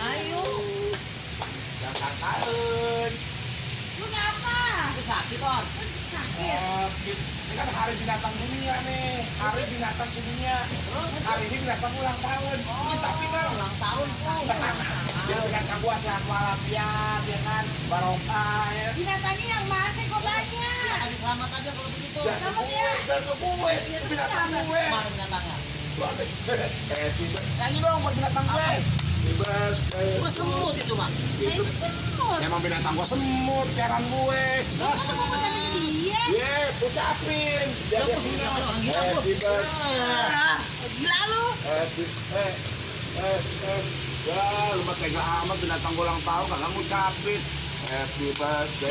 Ayo. Jangan tahun. Lu ngapa? Itu sakit kok. Sakit. Ini kan hari binatang dunia nih. Hari binatang sedunia. Hari ini binatang ulang tahun. Tapi kan Ulang tahun. biar binatang gua sehat walafiat, ya kan, barokah ya. Binatangnya yang mana kok banyak? Habis selamat aja kalau begitu. Jangan ke gue, binatang gue. Mana binatangnya? Nyanyi dong buat binatang gue. Bebas. Itu semut itu, Bang. Itu semut. emang binatang gua semut, keran gue. Masa mau pesanin dia? Ye, ucapin. Biar dia senang. Orang gila, Bu. Bebas. Gila lu. Ya, lu mah tega amat binatang gua ulang tahun kagak ngucapin. Happy birthday.